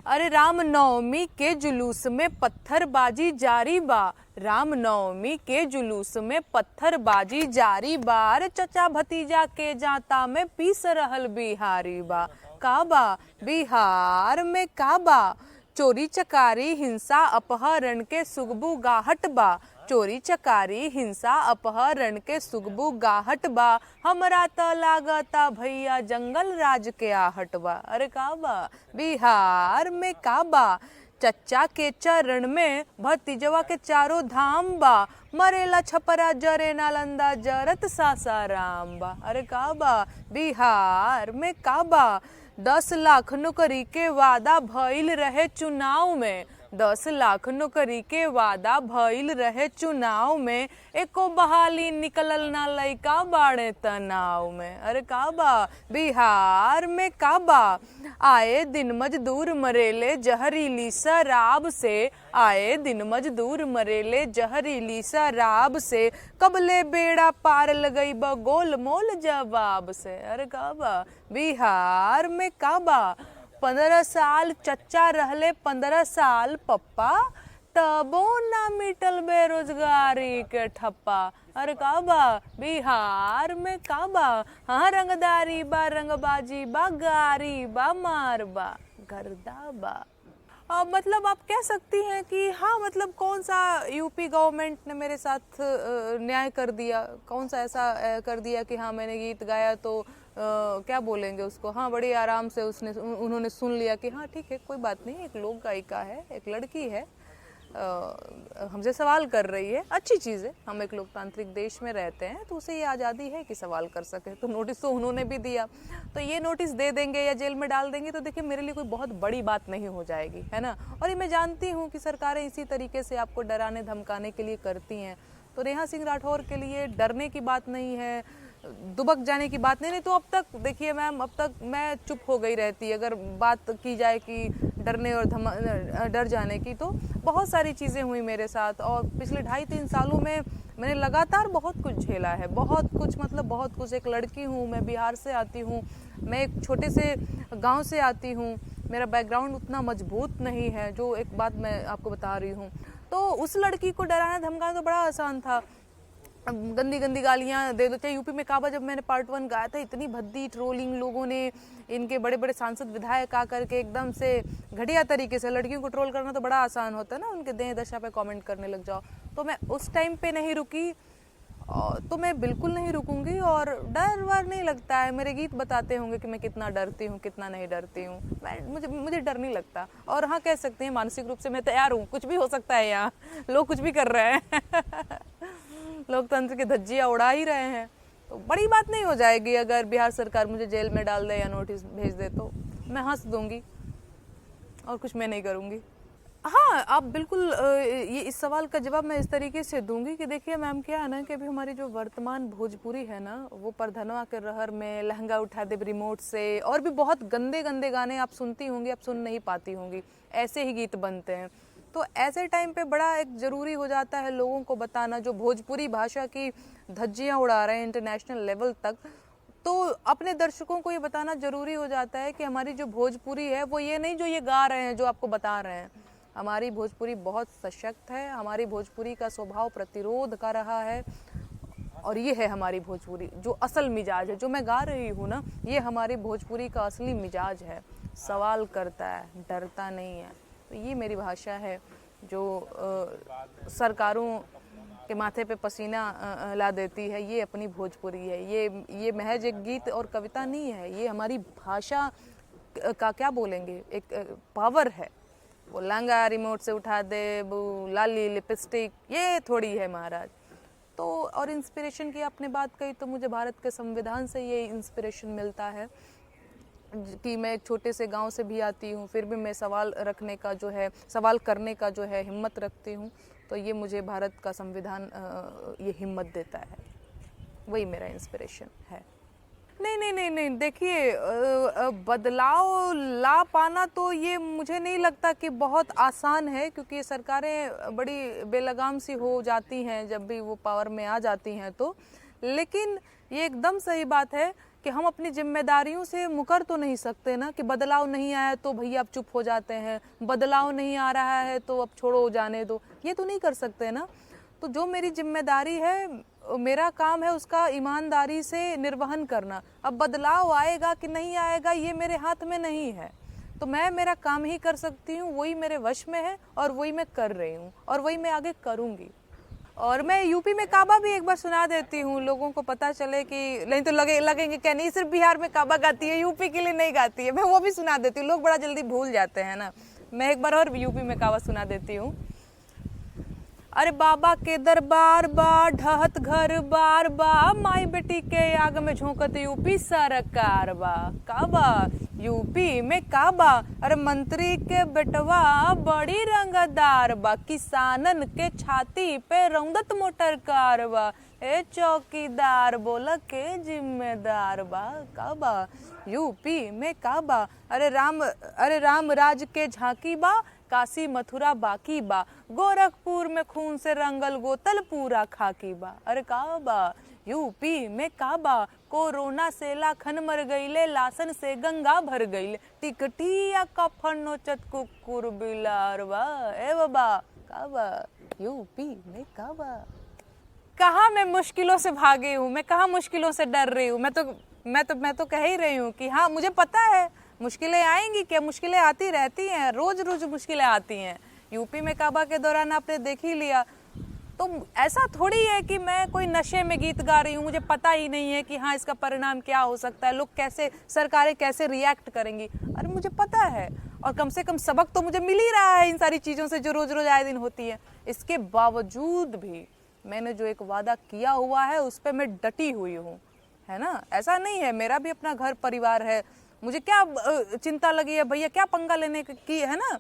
अरे रामनवमी के जुलूस में पत्थरबाजी जारी बा। रामनवमी के जुलूस में पत्थरबाजी जारी बा। अरे चचा भतीजा के जाता में पीस रहल बिहारी बा। काबा बिहार में काबा चोरी चकारी हिंसा अपहरण के सुगबू गाहट बा। चोरी चकारी हिंसा अपहरण के सुगबू गाहट बा। हमरा त लागता भैया जंगल राज के आहट बा। अरे काबा बिहार में काबा चच्चा के चरण में भतीजवा के चारों धाम बा। मरेला छपरा जरे नालंदा जरत सासाराम बा। अरे काबा बिहार में काबा 10 लाख नौकरी के वादा भइल रहे चुनाव में। 10 लाख नौकरी के वादा भइल रहे चुनाव में। एको बहाली निकलल ना लइका बाड़े तनाव में। अरे काबा बिहार में काबा आए दिन मजदूर मरेले जहरीली शराब से। आए दिन मजदूर मरेले जहरीली शराब से। कबले बेड़ा पार लगई बा गोल मोल जवाब से। अरे काबा बिहार में काबा 15 साल चच्चा रहले 15 साल पप्पा तबो ना मिटल बेरोजगारी के ठप्पा। अरे काबा बिहार में काबा हाँ रंगदारी बा रंगबाजी बा गारी बा मार बा गर्दा बा। मतलब आप कह सकती हैं कि हाँ मतलब कौन सा यूपी गवर्नमेंट ने मेरे साथ न्याय कर दिया, कौन सा ऐसा कर दिया कि हाँ मैंने गीत गाया तो क्या बोलेंगे उसको, हाँ बड़ी आराम से उन्होंने सुन लिया कि हाँ ठीक है कोई बात नहीं, एक लोक गायिका है, एक लड़की है, हमसे सवाल कर रही है, अच्छी चीज़ है, हम एक लोकतांत्रिक देश में रहते हैं तो उसे ये आज़ादी है कि सवाल कर सके। तो नोटिस तो उन्होंने भी दिया, तो ये नोटिस दे देंगे या जेल में डाल देंगे तो देखिए मेरे लिए कोई बहुत बड़ी बात नहीं हो जाएगी, है ना। और ये मैं जानती हूँ कि सरकारें इसी तरीके से आपको डराने धमकाने के लिए करती हैं। तो नेहा सिंह राठौर के लिए डरने की बात नहीं है, दुबक जाने की बात नहीं तो अब तक देखिए मैम, अब तक मैं चुप हो गई रहती। अगर बात की जाए कि डरने और डर जाने की, तो बहुत सारी चीज़ें हुई मेरे साथ और पिछले 2.5-3 सालों में मैंने लगातार बहुत कुछ झेला है, बहुत कुछ मतलब बहुत कुछ। एक लड़की हूँ, मैं बिहार से आती हूँ, मैं एक छोटे से गांव से आती हूँ, मेरा बैकग्राउंड उतना मजबूत नहीं है, जो एक बात मैं आपको बता रही हूँ। तो उस लड़की को डराना धमकाना तो बड़ा आसान था, गंदी गंदी गालियाँ दे दो। चाहे यूपी में काबा जब मैंने पार्ट 1 गाया था, इतनी भद्दी ट्रोलिंग लोगों ने, इनके बड़े बड़े सांसद विधायक आकर के एकदम से घटिया तरीके से, लड़कियों को ट्रोल करना तो बड़ा आसान होता है ना, उनके देह दशा पे कमेंट करने लग जाओ। तो मैं उस टाइम पे नहीं रुकी, तो मैं बिल्कुल नहीं रुकूंगी। और डर वर नहीं लगता है, मेरे गीत बताते होंगे कि मैं कितना डरती हूँ कितना नहीं डरती हूँ। मुझे डर नहीं लगता। और हाँ कह सकते हैं मानसिक रूप से मैं तैयार हूँ, कुछ भी हो सकता है, यहाँ लोग कुछ भी कर रहे हैं लोकतंत्र की धज्जियाँ उड़ा ही रहे हैं, तो बड़ी बात नहीं हो जाएगी अगर बिहार सरकार मुझे जेल में डाल दे या नोटिस भेज दे, तो मैं हंस दूंगी और कुछ मैं नहीं करूंगी। हाँ आप बिल्कुल, ये इस सवाल का जवाब मैं इस तरीके से दूंगी कि देखिए मैम क्या है ना कि अभी हमारी जो वर्तमान भोजपुरी है ना, वो परधनवा के रहर में, लहंगा उठा दे रिमोट से, और भी बहुत गंदे गंदे गाने आप सुनती होंगी, आप सुन नहीं पाती होंगी, ऐसे ही गीत बनते हैं। तो ऐसे टाइम पे बड़ा एक ज़रूरी हो जाता है लोगों को बताना, जो भोजपुरी भाषा की धज्जियाँ उड़ा रहे हैं इंटरनेशनल लेवल तक, तो अपने दर्शकों को ये बताना ज़रूरी हो जाता है कि हमारी जो भोजपुरी है वो ये नहीं जो ये गा रहे हैं, जो आपको बता रहे हैं। हमारी भोजपुरी बहुत सशक्त है, हमारी भोजपुरी का स्वभाव प्रतिरोध का रहा है, और ये है हमारी भोजपुरी जो असल मिजाज है। जो मैं गा रही हूँ ना, ये हमारी भोजपुरी का असली मिजाज है, सवाल करता है, डरता नहीं है। तो ये मेरी भाषा है जो सरकारों के माथे पे पसीना ला देती है, ये अपनी भोजपुरी है। ये महज एक गीत और कविता नहीं है, ये हमारी भाषा का क्या बोलेंगे, एक पावर है। वो लहंगा रिमोट से उठा दे, वो लाली लिपस्टिक, ये थोड़ी है महाराज। तो और इंस्पिरेशन की आपने बात कही, तो मुझे भारत के संविधान से ये इंस्पिरेशन मिलता है कि मैं एक छोटे से गांव से भी आती हूँ, फिर भी मैं सवाल रखने का जो है, सवाल करने का जो है हिम्मत रखती हूँ। तो ये मुझे भारत का संविधान ये हिम्मत देता है, वही मेरा इंस्पिरेशन है। नहीं, देखिए बदलाव ला पाना तो ये मुझे नहीं लगता कि बहुत आसान है, क्योंकि सरकारें बड़ी बेलगाम सी हो जाती हैं जब भी वो पावर में आ जाती हैं। तो लेकिन ये एकदम सही बात है कि हम अपनी जिम्मेदारियों से मुकर तो नहीं सकते ना, कि बदलाव नहीं आया तो भैया अब चुप हो जाते हैं, बदलाव नहीं आ रहा है तो अब छोड़ो जाने दो, ये तो नहीं कर सकते ना। तो जो मेरी जिम्मेदारी है, मेरा काम है उसका ईमानदारी से निर्वहन करना। अब बदलाव आएगा कि नहीं आएगा ये मेरे हाथ में नहीं है, तो मैं मेरा काम ही कर सकती हूँ, वही मेरे वश में है और वही मैं कर रही हूँ और वही मैं आगे करूँगी। और मैं यूपी में काबा भी एक बार सुना देती हूँ, लोगों को पता चले कि नहीं तो लगेंगे क्या नहीं सिर्फ बिहार में काबा गाती है, यूपी के लिए नहीं गाती है। मैं वो भी सुना देती हूँ, लोग बड़ा जल्दी भूल जाते हैं ना। मैं एक बार और यूपी में काबा सुना देती हूँ। अरे बाबा के दरबार बा, ढहत घर बार बा, माई बेटी के आग में झोंकत यूपी सरकार बा। काबा यूपी में काबा, अरे मंत्री के बेटवा बड़ी रंगदार बा, किसानन के छाती पे रौंदत मोटर कार बा, ए चौकीदार बोला के जिम्मेदार बा। काबा यूपी में काबा, अरे राम राज के झांकी बा, काशी मथुरा बाकी बा, गोरखपुर में खून से रंगल गोतल पूरा खाकी बा। अरे काबा यूपी में काबा, कोरोना से लाखन मर गईले, लासन से गंगा भर गईले, टिकटिया कफन नोचत कुकुर बिलार बा। ए बाबा काबा यूपी में काबा। कहाँ मैं मुश्किलों से भागी हूँ, मैं कहाँ मुश्किलों से डर रही हूँ। मैं तो कह ही रही हूँ कि हाँ मुझे पता है मुश्किलें आएंगी, क्या मुश्किलें आती रहती हैं, रोज रोज मुश्किलें आती हैं। यूपी में काबा के दौरान आपने देख ही लिया। तो ऐसा थोड़ी है कि मैं कोई नशे में गीत गा रही हूँ, मुझे पता ही नहीं है कि हाँ इसका परिणाम क्या हो सकता है, लोग कैसे, सरकारें कैसे रिएक्ट करेंगी। अरे मुझे पता है, और कम से कम सबक तो मुझे मिल ही रहा है इन सारी चीज़ों से जो रोज रोज आए दिन होती है। इसके बावजूद भी मैंने जो एक वादा किया हुआ है उस पर मैं डटी हुई हूँ, है ना। ऐसा नहीं है, मेरा भी अपना घर परिवार है, मुझे क्या चिंता लगी है भैया, क्या पंगा लेने की, है ना।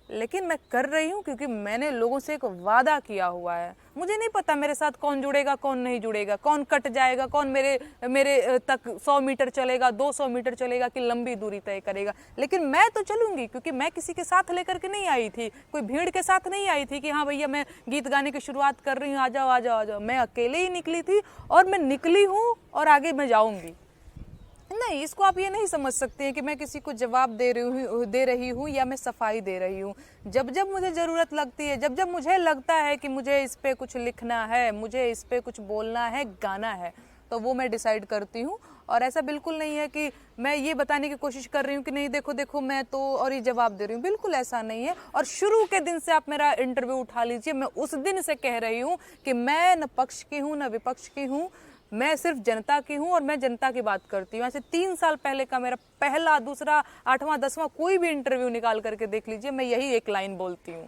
लेकिन मैं कर रही हूँ क्योंकि मैंने लोगों से एक वादा किया हुआ है। मुझे नहीं पता मेरे साथ कौन जुड़ेगा कौन नहीं जुड़ेगा, कौन कट जाएगा, कौन मेरे तक 100 मीटर चलेगा, 200 मीटर चलेगा कि लंबी दूरी तय करेगा। लेकिन मैं तो चलूंगी, क्योंकि मैं किसी के साथ लेकर के नहीं आई थी, कोई भीड़ के साथ नहीं आई थी कि हाँ भैया मैं गीत गाने की शुरुआत कर रही हूँ, आ जाओ आ जाओ आ जाओ। मैं अकेले ही निकली थी और मैं निकली हूँ और आगे मैं जाऊंगी। नहीं, इसको आप ये नहीं समझ सकते हैं कि मैं किसी को जवाब दे रही हूँ या मैं सफाई दे रही हूँ। जब जब मुझे ज़रूरत लगती है, जब जब मुझे लगता है कि मुझे इस पे कुछ लिखना है, मुझे इस पे कुछ बोलना है, गाना है, तो वो मैं डिसाइड करती हूँ। और ऐसा बिल्कुल नहीं है कि मैं ये बताने की कोशिश कर रही हूँ कि नहीं देखो देखो मैं तो और ये जवाब दे रही हूँ, बिल्कुल ऐसा नहीं है। और शुरू के दिन से आप मेरा इंटरव्यू उठा लीजिए, मैं उस दिन से कह रही हूँ कि मैं न पक्ष की हूँ न विपक्ष की हूँ, मैं सिर्फ जनता की हूँ और मैं जनता की बात करती हूँ। ऐसे 3 साल पहले का मेरा पहला, दूसरा, 8वां, 10वां कोई भी इंटरव्यू निकाल करके देख लीजिए, मैं यही एक लाइन बोलती हूँ,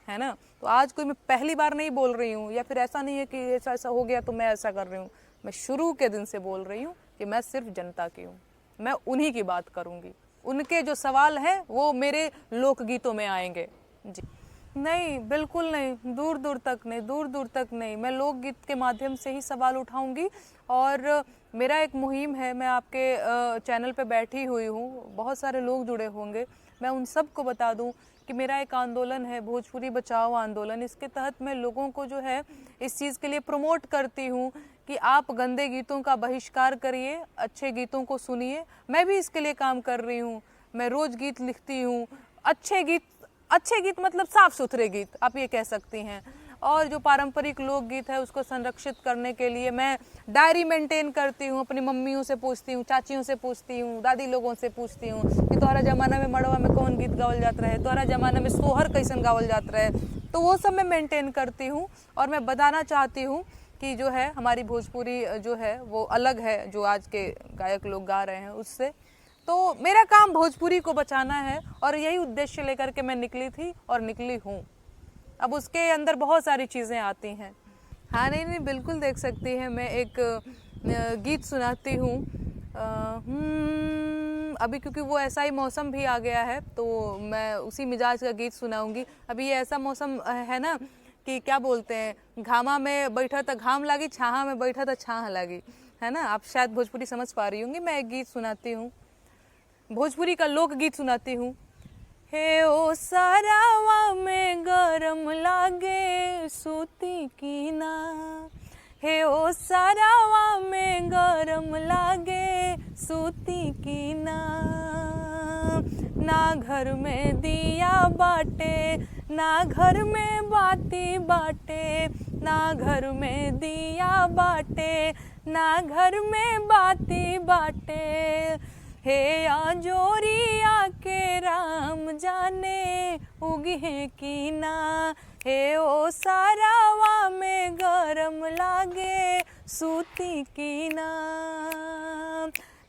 है ना। तो आज कोई मैं पहली बार नहीं बोल रही हूँ, या फिर ऐसा नहीं है कि ऐसा ऐसा हो गया तो मैं ऐसा कर रही हूँ। मैं शुरू के दिन से बोल रही हूँ कि मैं सिर्फ जनता की हूँ, मैं उन्हीं की बात करूँगी। उनके जो सवाल हैं वो मेरे लोकगीतों में आएंगे जी। नहीं, बिल्कुल नहीं, दूर दूर तक नहीं, दूर दूर तक नहीं। मैं लोकगीत के माध्यम से ही सवाल उठाऊंगी। और मेरा एक मुहिम है, मैं आपके चैनल पे बैठी हुई हूँ, बहुत सारे लोग जुड़े होंगे, मैं उन सब को बता दूं कि मेरा एक आंदोलन है, भोजपुरी बचाओ आंदोलन। इसके तहत मैं लोगों को जो है इस चीज़ के लिए प्रमोट करती हूँ कि आप गंदे गीतों का बहिष्कार करिए, अच्छे गीतों को सुनिए। मैं भी इसके लिए काम कर रही हूँ, मैं रोज़ गीत लिखती हूँ, अच्छे गीत मतलब साफ सुथरे गीत आप ये कह सकती हैं। और जो पारंपरिक लोकगीत है उसको संरक्षित करने के लिए मैं डायरी मेंटेन करती हूँ, अपनी मम्मियों से पूछती हूँ, चाचियों से पूछती हूँ, दादी लोगों से पूछती हूँ कि तोहरा जमाना में मड़वा में कौन गीत गावल जात रहे, तोहरा जमाना में सोहर कैसन गावल जात रहे, तो वो सब मैं मेंटेन करती हूँ। और मैं बताना चाहती हूँ कि जो है हमारी भोजपुरी जो है वो अलग है जो आज के गायक लोग गा रहे हैं उससे। तो मेरा काम भोजपुरी को बचाना है और यही उद्देश्य लेकर के मैं निकली थी और निकली हूँ। अब उसके अंदर बहुत सारी चीज़ें आती हैं। हाँ नहीं बिल्कुल देख सकती हैं। मैं एक गीत सुनाती हूँ अभी, क्योंकि वो ऐसा ही मौसम भी आ गया है तो मैं उसी मिजाज का गीत सुनाऊंगी। अभी ये ऐसा मौसम है ना कि क्या बोलते हैं, घामा में बैठा तो घाम लागी, छाहा में बैठा तो छाह लागी, है ना। आप शायद भोजपुरी समझ पा रही होंगी। मैं एक गीत सुनाती हूँ, भोजपुरी का लोक गीत सुनाती हूँ। हे ओ सारावा में गरम लागे सूती की ना, हे ओ सारावा में गरम लागे सूती की ना। ना घर में दिया बाटे, ना घर में बाती बाटे, ना घर में दिया बाटे, ना घर में बाती बाटे। हे आजोरिया के राम जाने उगी है की ना। हे ओ सारावा में गरम लागे सूती की ना।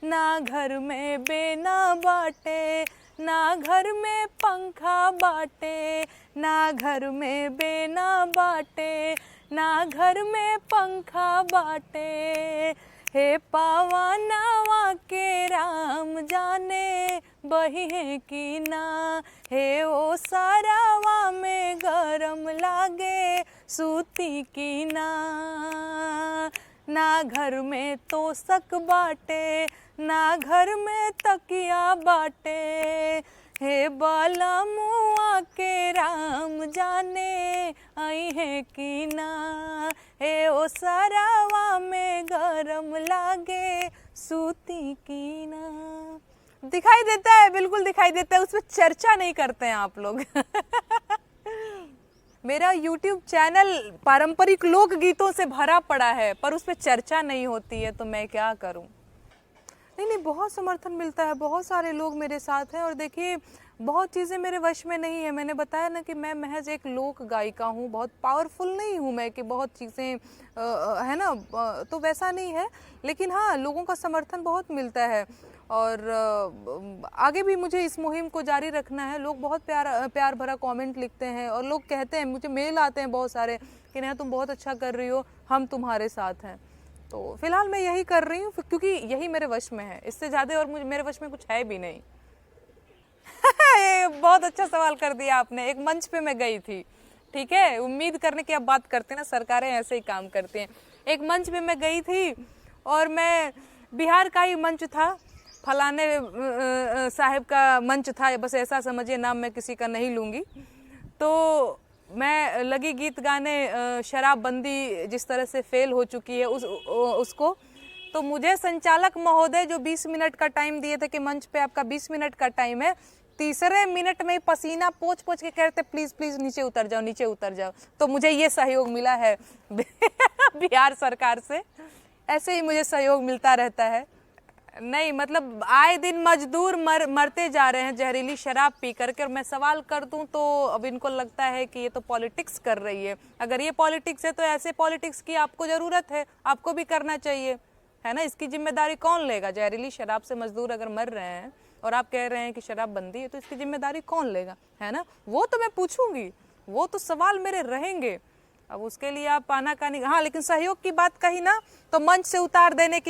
ना घर में बेना बाटे, ना घर में पंखा बाटे, ना घर में बेना बाटे, ना घर में पंखा बाटे। हे पावनवा के राम जाने बही है की ना। हे ओ सारावा में गरम लागे सूती की ना। ना घर में तोसक बाटे, ना घर में तकिया बाटे। हे बाला मुआ के राम जाने आई है की ना। हे ओ सारावा में गरम लागे सूती की ना। दिखाई देता है, बिल्कुल दिखाई देता है, उसमें चर्चा नहीं करते हैं आप लोग। मेरा YouTube चैनल पारंपरिक लोक गीतों से भरा पड़ा है, पर उस पर चर्चा नहीं होती है, तो मैं क्या करूं। नहीं, बहुत समर्थन मिलता है, बहुत सारे लोग मेरे साथ हैं। और देखिए, बहुत चीज़ें मेरे वश में नहीं है। मैंने बताया ना कि मैं महज एक लोक गायिका हूँ, बहुत पावरफुल नहीं हूँ मैं कि बहुत चीज़ें है ना, तो वैसा नहीं है। लेकिन हाँ, लोगों का समर्थन बहुत मिलता है और आगे भी मुझे इस मुहिम को जारी रखना है। लोग बहुत प्यार भरा कमेंट लिखते हैं और लोग कहते हैं, मुझे मेल आते हैं बहुत सारे कि नेहा तुम बहुत अच्छा कर रही हो, हम तुम्हारे साथ हैं। तो फिलहाल मैं यही कर रही हूँ क्योंकि यही मेरे वश में है, इससे ज़्यादा और मेरे वश में कुछ है भी नहीं। ये बहुत अच्छा सवाल कर दिया आपने। एक मंच पे मैं गई थी, ठीक है, उम्मीद करने की अब बात करते हैं ना, सरकारें ऐसे ही काम करती हैं। एक मंच पे मैं गई थी और मैं बिहार का ही मंच था, फलाने साहब का मंच था, बस ऐसा समझिए, नाम मैं किसी का नहीं लूँगी। तो मैं लगी गीत गाने, शराबबंदी जिस तरह से फेल हो चुकी है उसको। तो मुझे संचालक महोदय जो 20 मिनट का टाइम दिए थे कि मंच पे आपका 20 मिनट का टाइम है, तीसरे मिनट में पसीना पोंछ पोंछ के कहते प्लीज प्लीज नीचे उतर जाओ, नीचे उतर जाओ। तो मुझे ये सहयोग मिला है बिहार सरकार से। ऐसे ही मुझे सहयोग मिलता रहता है। नहीं मतलब आए दिन मजदूर मरते जा रहे हैं जहरीली शराब पी करके, और मैं सवाल कर दूं तो अब इनको लगता है कि ये तो पॉलिटिक्स कर रही है। अगर ये पॉलिटिक्स है तो ऐसे पॉलिटिक्स की आपको ज़रूरत है, आपको भी करना चाहिए, है ना। इसकी जिम्मेदारी कौन लेगा? जहरीली शराब से मजदूर अगर मर रहे हैं और आप कह रहे हैं कि शराब बंदी है, तो इसकी जिम्मेदारी कौन लेगा, है ना। वो तो मैं पूछूंगी, वो तो सवाल मेरे रहेंगे। अब उसके लिए आप आनाकानी, हाँ, लेकिन सहयोग की बात कही ना, तो मंच से उतार देने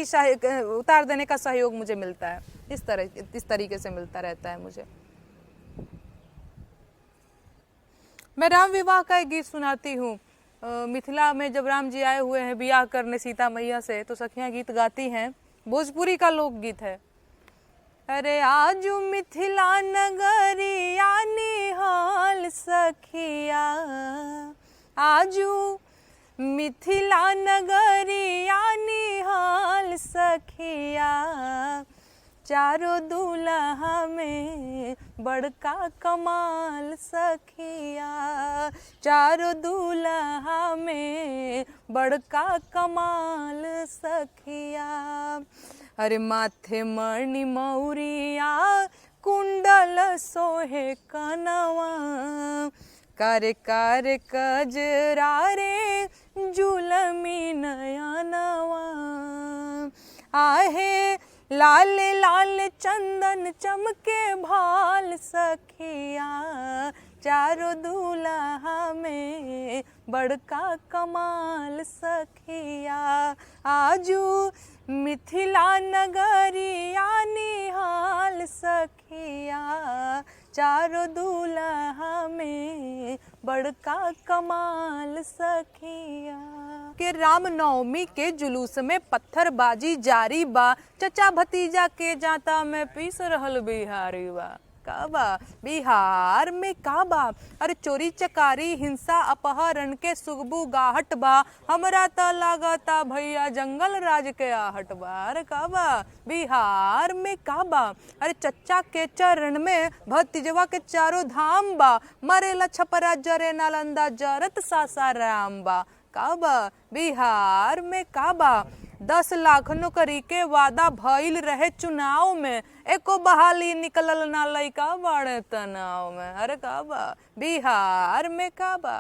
का सहयोग मुझे मिलता है। इस तरीके से मिलता रहता है मुझे। मैं राम विवाह का एक गीत सुनाती हूँ। मिथिला में जब राम जी आए हुए हैं बियाह करने सीता मैया से, तो सखियाँ गीत गाती हैं। भोजपुरी का लोकगीत है। अरे आजू मिथिला नगरिया निहाल सखिया, आजू मिथिला नगरिया निहाल सखिया, चारों दूल्हा में बड़का कमाल सखिया, चारों दूल्हा में बड़का कमाल सखिया। अरे माथे मणि मौरिया कुंडल सोहे कनवा, कारे कारे कजरा रे जुलमी नयनवा, आहे लाल लाल चंदन चमके भाल सखिया, चारों दूल्हा में बड़का कमाल सखिया, आजू मिथिला नगरिया निहाल सखिया, चारों दूल्हा में बड़का कमाल सखिया। के रामनवमी के जुलूस में पत्थरबाजी जारी बा, चचा भतीजा के जाता में पीस रहल बिहारी बा। का बा बिहार में का बा अरे चोरी चकारी हिंसा अपहरण के सुगबू गाहट बा हमरा त लागता भैया जंगल राज के आहट बा अरे का बा बिहार में का बा अरे चच्चा के चरण में भतीजवा के चारों धाम बा मरेला छपरा जरे नालंदा जरत सासाराम बा का बा बिहार में का बा 10 लाख नौकरी के वादा भइल रहे चुनाव में एको बहाली निकलल ना लइका बड़े तनाव में अरे का बा बिहार में का बा।